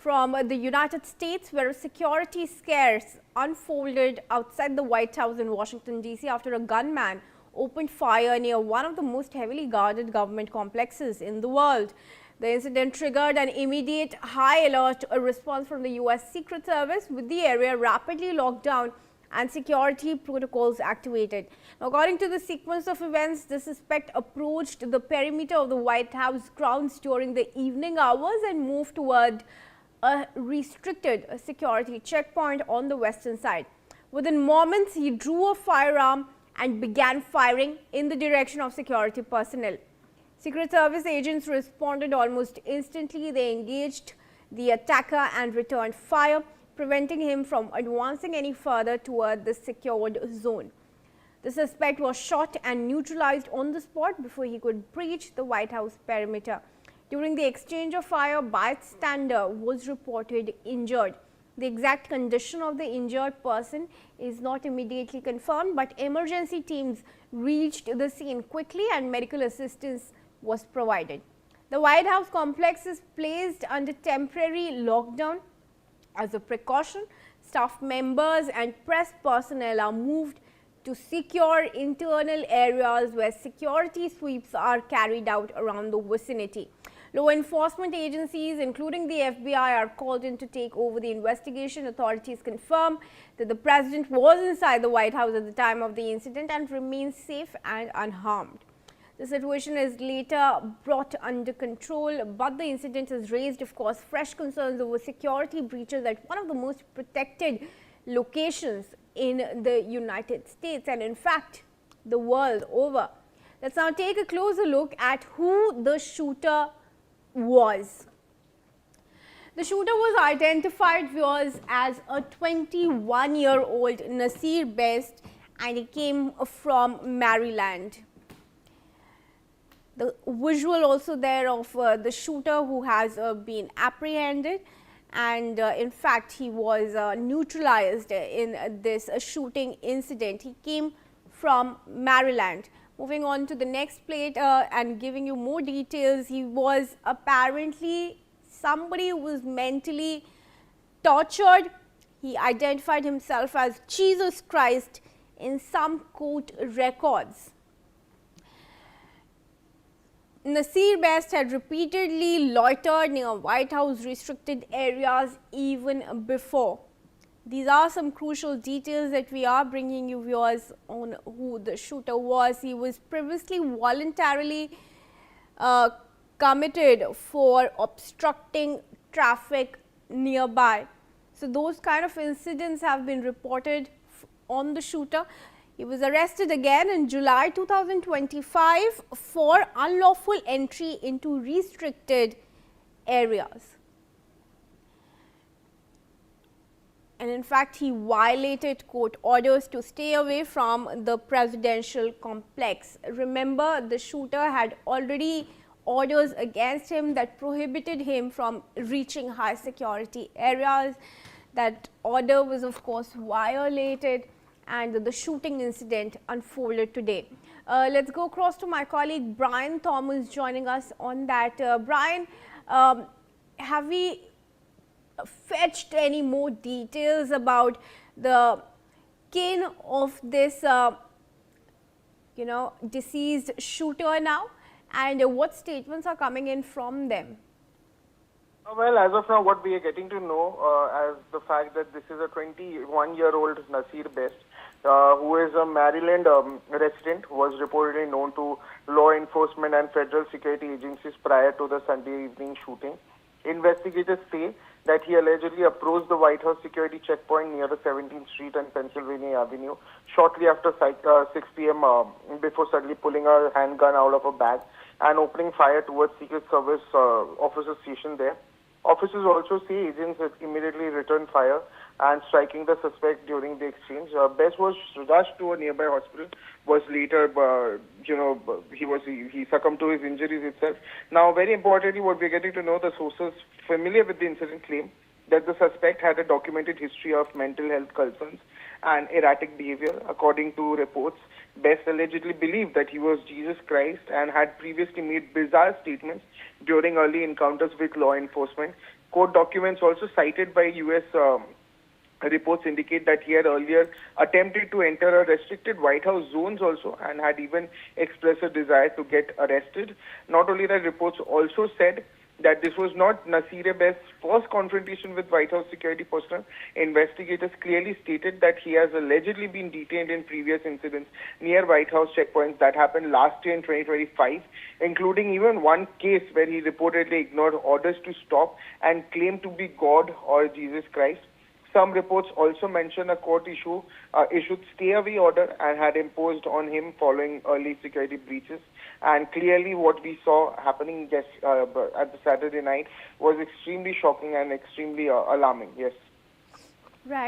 from the United States, where a security scares unfolded outside the White House in Washington, D.C. after a gunman opened fire near one of the most heavily guarded government complexes in the world. The incident triggered an immediate high alert response from the U.S. Secret Service, with the area rapidly locked down and security protocols activated. Now, according to the sequence of events, the suspect approached the perimeter of the White House grounds during the evening hours and moved toward a restricted security checkpoint on the western side. Within moments, he drew a firearm and began firing in the direction of security personnel. Secret Service agents responded almost instantly. They engaged the attacker and returned fire, preventing him from advancing any further toward the secured zone. The suspect was shot and neutralized on the spot before he could breach the White House perimeter. During the exchange of fire, bystander was reported injured. The exact condition of the injured person is not immediately confirmed, but emergency teams reached the scene quickly and medical assistance was provided. The White House complex is placed under temporary lockdown. As a precaution, staff members and press personnel are moved to secure internal areas where security sweeps are carried out around the vicinity. Law enforcement agencies, including the FBI, are called in to take over the investigation. Authorities confirm that the president was inside the White House at the time of the incident and remains safe and unharmed. The situation is later brought under control, but the incident has raised, of course, fresh concerns over security breaches at one of the most protected locations in the United States and, in fact, the world over. Let's now take a closer look at who the shooter was. The shooter was identified as a 21-year-old Nasir Best, and he came from Maryland. The visual also there of the shooter who has been apprehended, and in fact he was neutralized in this shooting incident. He came from Maryland. Moving on to the next plate and giving you more details, he was apparently somebody who was mentally tortured. He identified himself as Jesus Christ in some court records. Nasir Best had repeatedly loitered near White House restricted areas even before. These are some crucial details that we are bringing you, viewers, on who the shooter was. He was previously voluntarily committed for obstructing traffic nearby. So, those kind of incidents have been reported on the shooter. He was arrested again in July 2025 for unlawful entry into restricted areas. And in fact, he violated court orders to stay away from the presidential complex. Remember, the shooter had already orders against him that prohibited him from reaching high security areas. That order was, of course, violated, and the shooting incident unfolded today. Let's go across to my colleague Brian Thomas joining us on that. Brian, have we fetched any more details about the kin of this deceased shooter now, and what statements are coming in from them? Well, as of now, what we are getting to know as the fact that this is a 21-year-old Nasir Best, who is a Maryland resident, was reportedly known to law enforcement and federal security agencies prior to the Sunday evening shooting. Investigators say that he allegedly approached the White House security checkpoint near the 17th Street and Pennsylvania Avenue shortly after 6 p.m. Before suddenly pulling a handgun out of a bag and opening fire towards Secret Service officers stationed there. Officers also say agents had immediately returned fire and striking the suspect during the exchange. Best was rushed to a nearby hospital, was later, he succumbed to his injuries itself. Now, very importantly, what we're getting to know, the sources familiar with the incident claim that the suspect had a documented history of mental health concerns and erratic behavior. According to reports, Best allegedly believed that he was Jesus Christ and had previously made bizarre statements during early encounters with law enforcement, Court documents also cited by U.S. Reports indicate that he had earlier attempted to enter a restricted White House zones also and had even expressed a desire to get arrested. Not only that, reports also said that this was not Nasir Best's first confrontation with White House security personnel. Investigators clearly stated that he has allegedly been detained in previous incidents near White House checkpoints that happened last year in 2025, including even one case where he reportedly ignored orders to stop and claimed to be God or Jesus Christ. Some reports also mention a court issued stay-away order and had imposed on him following early security breaches. And clearly what we saw happening at the Saturday night was extremely shocking and extremely alarming, yes. Right.